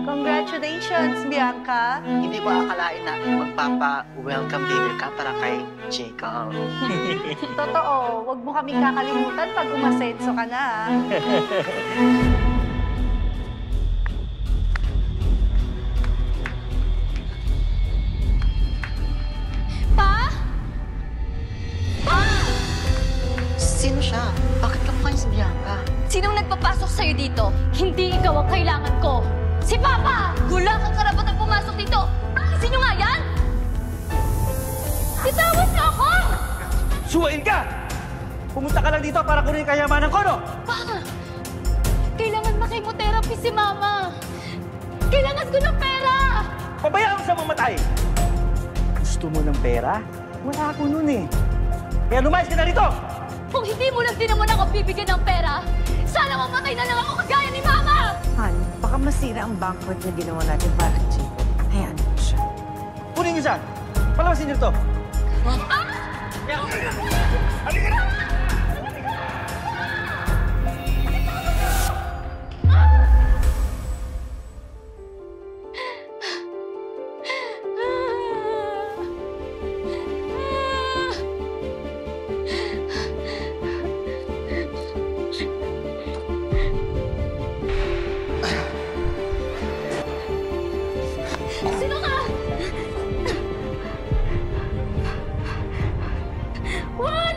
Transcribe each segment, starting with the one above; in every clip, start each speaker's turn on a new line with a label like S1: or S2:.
S1: Congratulations, Bianca!
S2: Hindi ko akalain na magpapa-welcome dinner ka para kay Jacob.
S1: Totoo, huwag mo kaming kakalimutan pag umasenso ka na.
S3: Pa? Pa!
S2: Sino siya? Bakit ka mukha niya si Bianca?
S3: Sinong nagpapasok sa'yo dito? Hindi ikaw ang kailangan ko. Si Papa! Wala kang karapatang pumasok dito! Alisin niyo nga yan! Bitawan niyo ako!
S4: Suwain ka! Pumunta ka lang dito para kunin kayamanan ko, no?
S3: Pa! Kailangan makimotherapy si Mama! Kailangan ko ng pera!
S4: Pabayaan mo sa mamatay! Gusto mo ng pera? Wala ako nun eh. Kaya lumayas ka na rito!
S3: Kung hindi mo lang din naman ako bibigyan ng pera, sana mamatay na lang ako kagaya ni Mama!
S5: Han, baka masira ang banquet na ginawa natin para kay Jacob. Hayaan mo siya.
S4: Kunin niyo siya! Palabasin niyo ito!
S3: Ah!
S4: Halika na!
S3: Sino ka? What?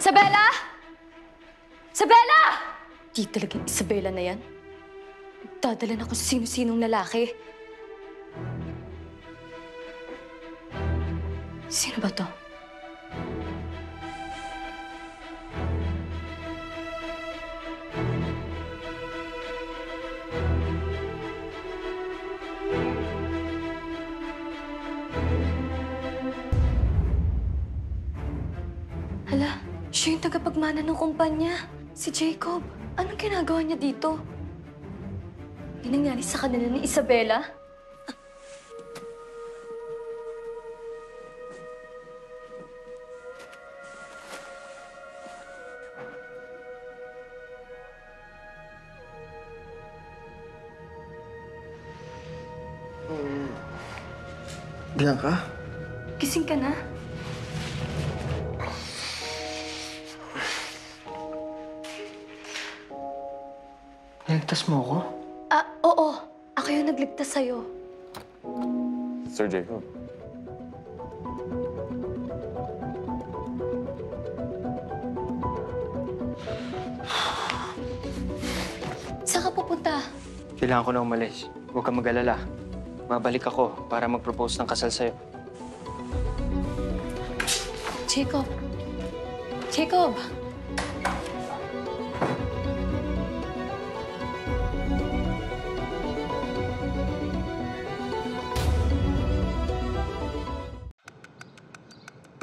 S3: Isabela! Isabela! Di talaga yung Isabela na yan. Nagdadala na ako sa sino-sinong lalaki. Sino ba to? Hala, siya yung tagapagmana ng kumpanya. Si Jacob. Anong ginagawa niya dito? May nangyari sa kanila ni Isabela?
S2: Bianca?
S3: Gising ka na?
S2: Niligtas mo ako?
S3: Ah, oo. Ako yung nagligtas sa'yo.
S6: Sir Jacob.
S3: Saan ka pupunta?
S7: Kailangan ko na umalis. Huwag kang mag-alala. Babalik ako para mag-propose ng kasal sa'yo.
S3: Jacob. Jacob!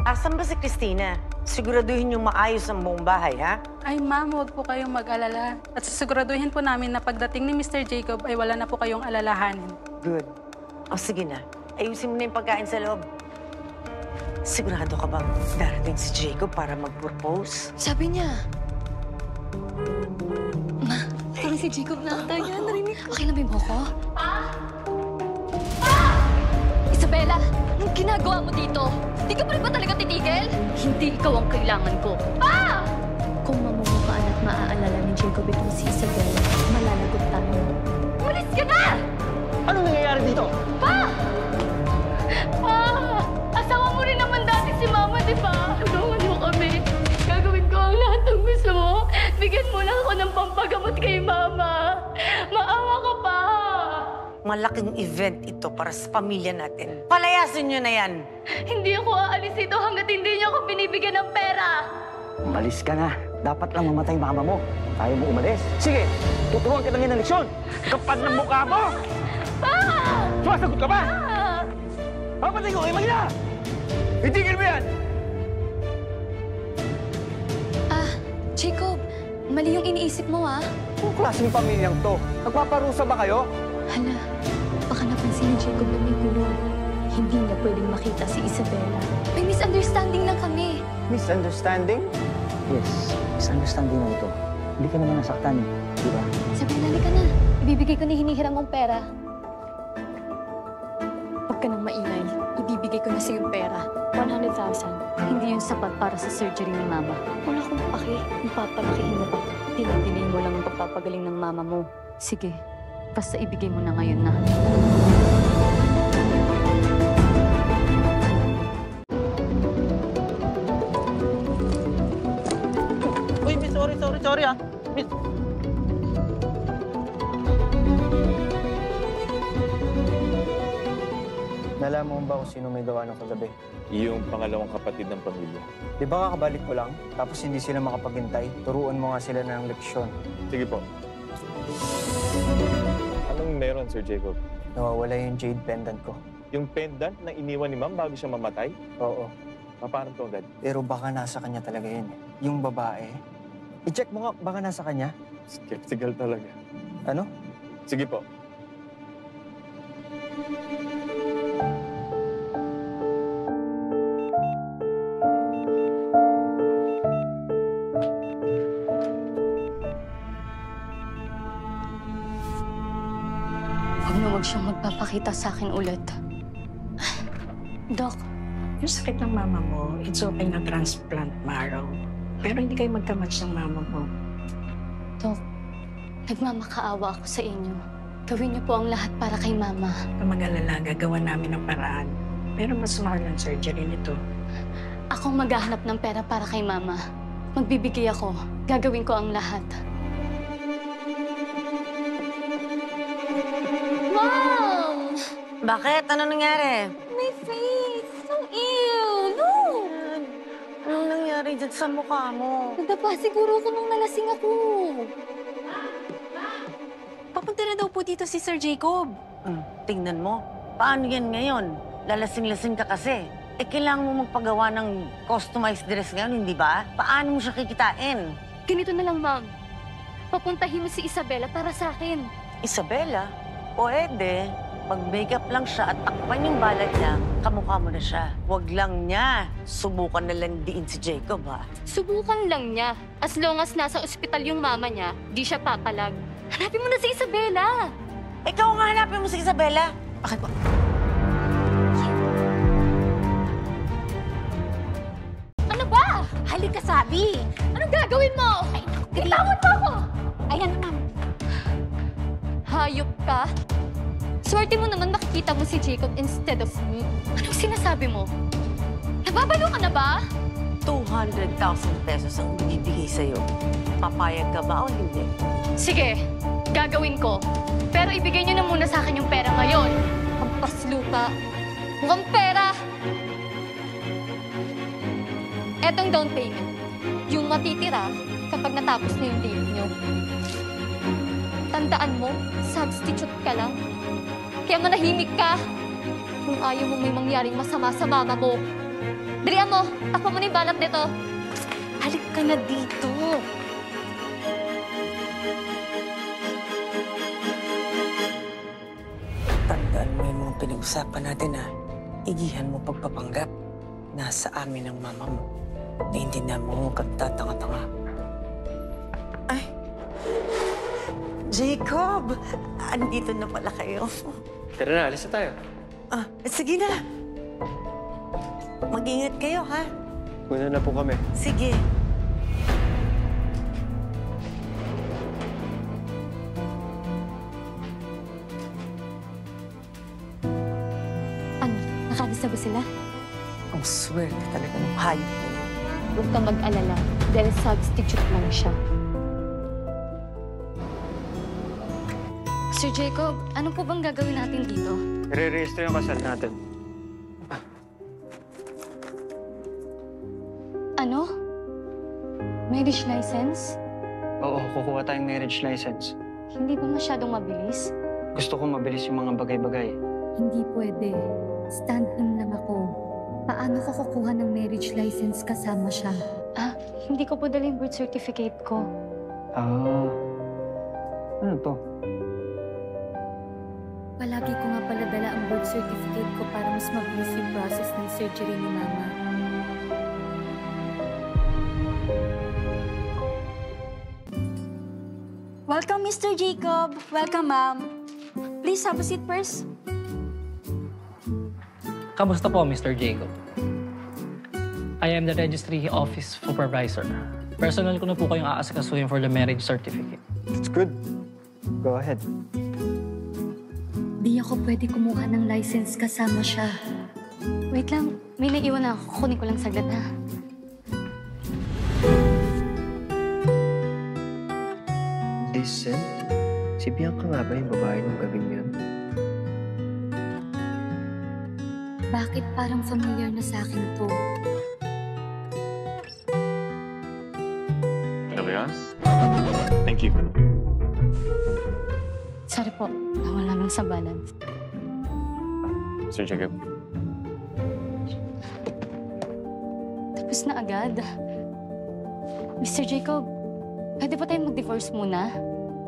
S5: Asan ba si Christina? Siguraduhin yung maayos ang buong bahay, ha?
S8: Ay, ma'am, huwag po kayong mag-alala. At sisiguraduhin po namin na pagdating ni Mr. Jacob ay wala na po kayong alalahanin.
S5: Good. O sige na, ayusin mo na yung pagkain sa loob. Sigurado ka bang darating si Jacob para mag-propose?
S3: Sabi niya. Ma, parang si Jacob na ata yan. Narinig ko. Okay lang ba yung buhok ko? Pa! Isabela, anong ginagawa mo dito? Di ka pa rin ba talaga titigil? Hindi ikaw ang kailangan ko. Pa! Kung mamumukaan at maaalala ni Jacob itong si Isabela, malalagot tayo. Umalis ka na!
S4: Anong nangyayari dito?
S3: Pa! Pa! Asawa mo rin naman dati si Mama, di ba? Tulungan mo kami. Gagawin ko ang lahat ng gusto mo. Bigyan mo lang ako ng pampagamot kay Mama. Maawa ka pa!
S5: Malaking event ito para sa pamilya natin. Palayasin nyo na yan!
S3: Hindi ako aalis dito hanggat hindi niyo ako binibigyan ka ng pera.
S4: Umalis ka na. Dapat lang mamatay mama mo. Tayo mo umalis. Sige, tuturuan kita ngayon ng leksyon. Kapal ng mukha mo!
S3: Pa!
S4: Sumasagot ka ba?
S3: Ah!
S4: Papatay ko kayo mag-ina! Itigil mo yan!
S3: Jacob, mali yung iniisip mo, ah.
S4: Anong klaseng pamilyang to? Nagpaparusa ba kayo?
S3: Hala, baka napansin ni Jacob na may gulo. Hindi niya pwedeng makita si Isabela. May misunderstanding lang kami.
S4: Misunderstanding? Yes, misunderstanding na ito. Hindi ka naman nasaktan eh, di ba?
S3: Isabela, halika na. Ibibigay ko na hinihiram mong pera. Huwag ka nang maingay. Ibibigay ko na sa yung pera. 100,000. Hindi yun sapat para sa surgery ni Mama. Wala akong pake. Papalakihin mo pa. Dinadilay mo lang ang pagpapagaling ng Mama mo. Sige, basta ibigay mo na ngayon na.
S2: Uy, miss, sorry ah. Miss.
S7: Nalaman mo ba kung sino may gawa ng kagabi?
S6: Yung pangalawang kapatid ng pamilya.
S7: Di ba kakabalik ko lang, tapos hindi sila makapaghintay? Turuan mo nga sila ng leksyon.
S6: Sige po. Anong meron, Sir Jacob?
S7: Nawawala yung jade pendant ko.
S6: Yung pendant na iniwan ni Ma'am bago siya mamatay?
S7: Oo,
S6: Paano to agad?
S7: pero baka nasa kanya talaga yun. Yung babae. I-check mo nga, baka nasa kanya.
S6: Skeptical talaga.
S7: Ano?
S6: Sige po.
S3: Huwag siyang magpapakita sa akin ulit. Doc,
S5: Yung sakit ng mama mo, it's okay na transplant marrow. Pero hindi kayo magka-match ng mama mo.
S3: Doc, nagmamakaawa ako sa inyo. Gawin niyo po ang lahat para kay Mama.
S5: Kung mag-alala, gagawa namin ng paraan. Pero mas mahal ang surgery nito.
S3: Akong maghahanap ng pera para kay Mama. Magbibigay ako. Gagawin ko ang lahat. Mom!
S5: Bakit? Ano nangyari?
S3: My face! So ew! No!
S5: Anong nangyari dyan sa mukha mo?
S3: Nadapa siguro ako nung nalasing ako.
S8: Papunta na daw po dito si Sir Jacob.
S5: Tingnan mo. Paano yan ngayon? Lalasing-lasing ka kasi. Kailangan mo magpagawa ng customized dress ngayon, hindi ba? Paano mo siya kikitain?
S3: Ganito na lang, Ma'am. Papuntahin mo si Isabela para sa akin.
S5: Isabela? Pwede. Mag-makeup lang siya at takpan yung balat niya, kamukha mo na siya. Huwag lang niya. Subukan na lang diin si Jacob, ha?
S3: Subukan lang niya. As long as nasa ospital yung mama niya, di siya papalag. Hanapin mo na si Isabela.
S5: Ikaw nga hanapin mo si Isabela.
S3: Bakit po? Ano ba?
S8: Halika, sabi!
S3: Anong gagawin mo? Bitawan mo ako!
S8: Ayan, ma'am.
S3: Hayop ka? Swerte mo naman makikita mo si Jacob instead of me. Anong sinasabi mo? Nababalo ka na ba?
S5: 200,000 pesos ang ibibigay sa'yo. Papayag ka ba o hindi?
S3: Sige, gagawin ko. Pero ibigay niyo na muna sa akin yung pera ngayon. Hampas lupa. Mukhang pera! Etong down payment. Yung matitira kapag natapos na yung date niyo. Tandaan mo, substitute ka lang. Kaya manahimik ka. Kung ayaw mo may mangyaring masama sa mama mo. Dalian mo, takpan mo na yung balat nito.
S8: Halik ka na dito.
S5: Tandaan mo yung mga pinag-usapan natin, ha? Igihan mo pagpapanggap. Nasa amin ang mama mo. Naintindihan mo kang tatanga-tanga. Ay! Jacob! Andito na pala kayo.
S7: Tara na, alis na tayo.
S5: Sige na. Mag-ingat kayo, ha?
S7: Una na po kami.
S5: Sige.
S3: Ano, nakabis na ba sila?
S5: Ang swerte talaga ng hayop mo.
S3: Huwag kang mag-alala dahil substitute lang siya. Sir Jacob, ano po bang gagawin natin dito?
S7: I-re-register yung kasal natin.
S3: Ano? Marriage license?
S7: Oo, kukuha tayong marriage license.
S3: Hindi ba masyadong mabilis?
S7: Gusto ko mabilis yung mga bagay-bagay.
S9: Hindi pwede. Stand-in lang ako. Paano ko kukuha ng marriage license kasama siya?
S3: Hindi ko po dala yung birth certificate ko.
S7: Ano to?
S9: Palagi ko nga pala dala ang birth certificate ko para mas mabilis yung process ng surgery ni Mama.
S10: Welcome, Mr. Jacob. Welcome, ma'am. Please have a seat first.
S11: Kamusta po, Mr. Jacob? I am the Registry Office Supervisor. Personal ko na po kayong aasikasuhin for the marriage certificate.
S7: It's good. Go ahead.
S9: Di ako pwede kumuha ng license kasama siya.
S3: Wait lang, may naiwan na ako. Kunin ko lang saglit ha.
S7: Listen, si Bianca nga ba yung babae ng gabing yun?
S9: Bakit parang familiar na sa akin to?
S6: Ano ba yan? Thank you.
S3: Sorry po, nawala lang sa balance.
S6: Sir Jacob.
S3: Tapos na agad. Mr. Jacob, pwede pa tayong mag-divorce muna?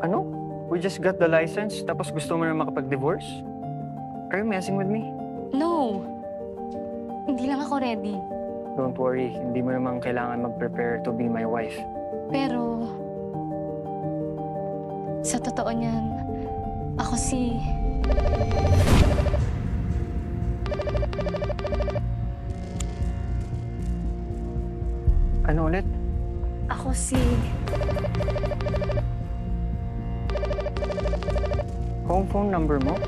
S7: Ano? We just got the license, tapos gusto mo na makapag-divorce? Are you messing with me?
S3: No. Hindi lang ako ready.
S7: Don't worry, hindi mo naman kailangan mag-prepare to be my wife.
S3: Pero, sa totoo niyan, ako si...
S7: Ano ulit?
S3: Ako si...
S7: Home phone number mo?